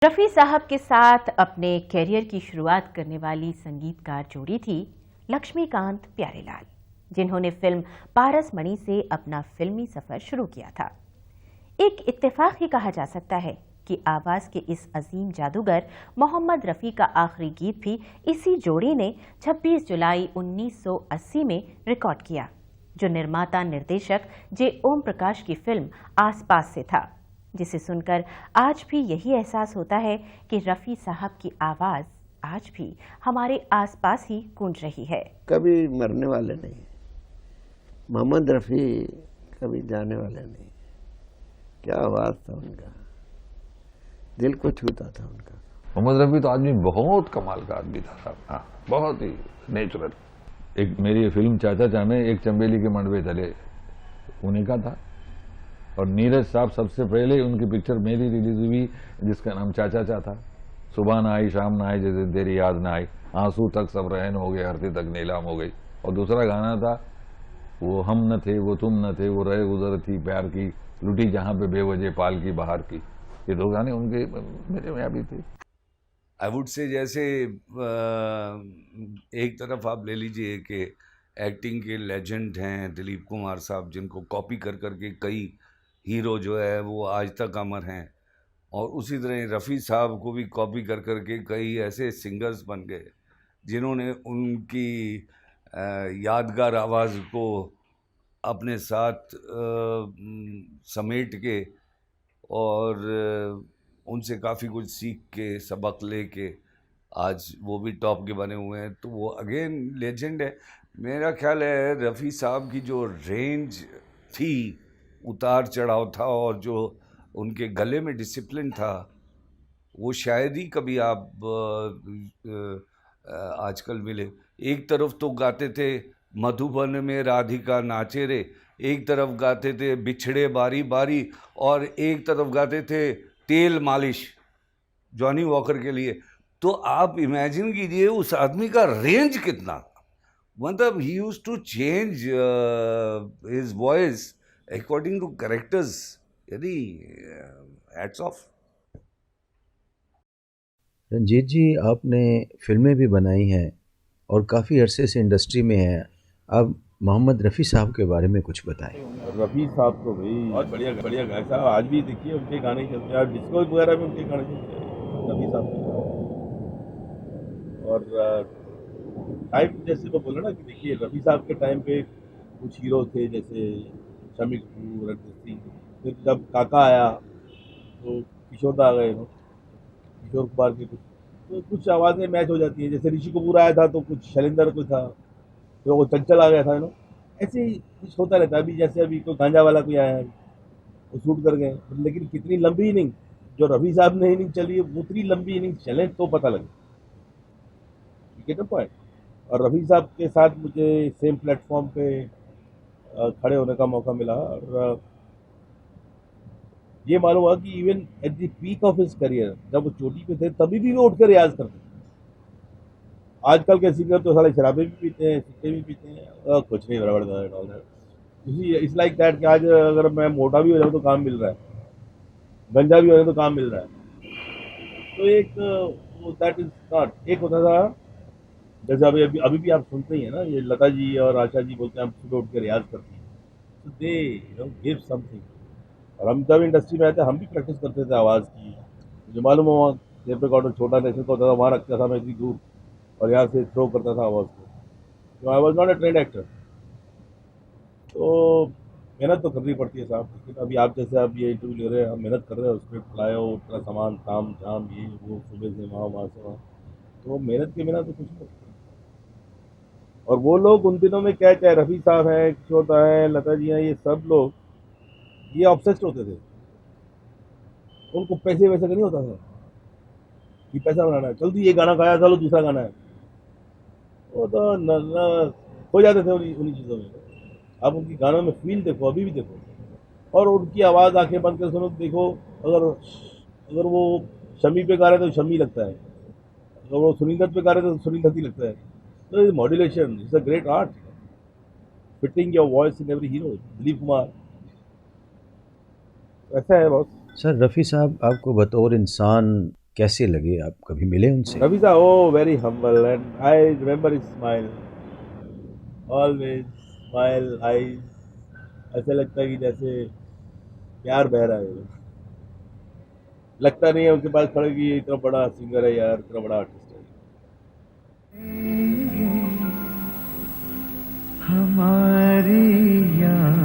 रफ़ी साहब के साथ अपने कैरियर की शुरुआत करने वाली संगीतकार जोड़ी थी लक्ष्मीकांत प्यारेलाल, जिन्होंने फिल्म पारस मणि से अपना फिल्मी सफर शुरू किया था। एक इत्तेफाक ही कहा जा सकता है कि आवाज के इस अजीम जादूगर मोहम्मद रफ़ी का आखिरी गीत भी इसी जोड़ी ने 26 जुलाई 1980 में रिकॉर्ड किया, जो निर्माता निर्देशक जे ओम प्रकाश की फिल्म आसपास से था, जिसे सुनकर आज भी यही एहसास होता है कि रफ़ी साहब की आवाज आज भी हमारे आसपास ही गूंज रही है। कभी मरने वाले नहीं, मोहम्मद रफ़ी कभी जाने वाले नहीं। क्या आवाज था उनका, दिल को छूता था उनका। मोहम्मद रफ़ी तो आदमी बहुत कमाल का आदमी था साहब। हाँ, बहुत ही नेचुरल। एक मेरी फिल्म चाचा चा में एक चंबेली के मंडवे चले, उन्हीं का था। और नीरज साहब सबसे पहले उनकी पिक्चर मेरी रिलीज हुई, जिसका नाम चाचा चा था। सुबह ना आई शाम ना आई जैसे तेरी याद ना आई, आंसू तक सब रहन हो गए, हरती तक नीलाम हो गई। और दूसरा गाना था वो हम न थे वो तुम न थे, वो रहे गुजर थी प्यार की, लुटी जहां पे बेवजह पाल की बाहर की। ये दो गाने उनके मेरे में अभी थे। आई वुड से जैसे एक तरफ आप ले लीजिए कि एक्टिंग के लेजेंड हैं दिलीप कुमार साहब, जिनको कॉपी कर करके कई हीरो जो है वो आज तक अमर हैं, और उसी तरह रफ़ी साहब को भी कॉपी कर करके कई ऐसे सिंगर्स बन गए जिन्होंने उनकी यादगार आवाज़ को अपने साथ समेट के और उनसे काफ़ी कुछ सीख के सबक लेके आज वो भी टॉप के बने हुए हैं। तो वो अगेन लेजेंड है। मेरा ख्याल है रफ़ी साहब की जो रेंज थी, उतार चढ़ाव था, और जो उनके गले में डिसिप्लिन था, वो शायद ही कभी आप आजकल मिले। एक तरफ तो गाते थे मधुबन में राधिका नाचे रे, एक तरफ गाते थे बिछड़े बारी बारी, और एक तरफ गाते थे तेल मालिश जॉनी वॉकर के लिए। तो आप इमेजिन कीजिए उस आदमी का रेंज कितना, मतलब he used to change his voice according to characters. यदि हैट्स ऑफ। रंजीत जी, आपने फिल्में भी बनाई हैं और काफ़ी अरसे से इंडस्ट्री में हैं। अब मोहम्मद रफ़ी साहब के बारे में कुछ बताएं। रफ़ी साहब तो भाई बहुत बढ़िया बढ़िया गायक साहब, आज भी देखिए उनके गाने चलते हैं, डिस्को वगैरह में उनके गाने चलते हैं रफ़ी साहब के। और टाइम जैसे तो बोला ना कि देखिए रफ़ी साहब के टाइम पे कुछ हीरो थे जैसे शम्मी कपूर, रणजीत सिंह। फिर जब काका आया तो किशोर दा आ गए, किशोर कुमार के कुछ आवाज़ें मैच हो जाती हैं। जैसे ऋषि कपूर आया था तो कुछ शैलेंद्र को था, फिर वो चंचल आ गया था, ऐसे ही कुछ होता रहता है। अभी जैसे अभी कोई गांजा वाला कोई आया है, वो शूट कर गए, लेकिन कितनी लंबी इनिंग जो रफ़ी साहब ने इनिंग चली है, उतनी लंबी इनिंग चले तो पता लगे। ठीक है ना पॉइंट। और रफ़ी साहब के साथ मुझे सेम प्लेटफॉर्म पे खड़े होने का मौका मिला, और ये मालूम हुआ कि even at the peak of his career, जब वो चोटी पे थे, तभी भी वो उठ कर रियाज करते थे। आजकल के सिंगर तो सारे शराबे भी पीते हैं, सिक्के भी पीते हैं, कुछ नहीं बराबर। इट्स लाइक दैट कि आज अगर मैं मोटा भी हो जाऊँ तो काम मिल रहा है, गंजा भी हो जाए तो काम मिल रहा है। तो एक दैट इज नॉट। एक होता था जैसे अभी भी आप सुनते ही है ना, ये लता जी और आशा जी बोलते हैं हम सुबह उठ के रियाज करती हैं, तो दे गिव समथिंग। और हम जब इंडस्ट्री में आए थे हम भी प्रैक्टिस करते थे आवाज़ की। मुझे मालूम हुआ टेप रिकॉर्डर छोटा नेशन का होता था, वहाँ रखता था मैं इतनी दूर, और यहाँ से थ्रो करता था आवाज़ को। तो I was not a trained actor. तो मेहनत तो करनी पड़ती है साहब। लेकिन अभी आप जैसे आप ये इंटरव्यू ले रहे हैं, हम मेहनत कर रहे हैं, स्क्रिप्ट लाए हो, उतना सामान ताम झाम ये वो, सुबह से वहाँ से वहाँ, तो मेहनत के बिना तो कुछ नहीं। और वो लोग उन दिनों में क्या, चाहे रफ़ी साहब हैं, किशोर हैं, लता जी हैं, ये सब लोग ये ऑब्सेस्ड होते थे। उनको पैसे वैसे का नहीं होता था कि पैसा बनाना है, जल्दी ये गाना गाया, चलो दूसरा गाना है। वो तो न हो जाते थे उन्हीं चीज़ों में। आप उनकी गानों में फील देखो, अभी भी देखो, और उनकी आवाज़ आंखें बंद कर सुनो, देखो। अगर अगर वो शमी पे गा रहे तो शमी लगता है, अगर वो सुनील दत्त पे गा रहे तो सुनील दत्त ही लगता है। तो modulation is a great art, fitting your voice in every hero. Dilip Kumar ऐसा है बहुत। सर, रफ़ी साहब आपको बतौर इंसान कैसे लगे? आप कभी मिले उनसे? Rafi Sahab, oh very humble and I remember his smile, always smile eyes, ऐसे लगता है कि जैसे प्यार बह रहा है। लगता नहीं है उनके पास खड़े कि ये इतना बड़ा सिंगर है यार, इतना बड़ा आर्टिस्ट है। हमारी यादें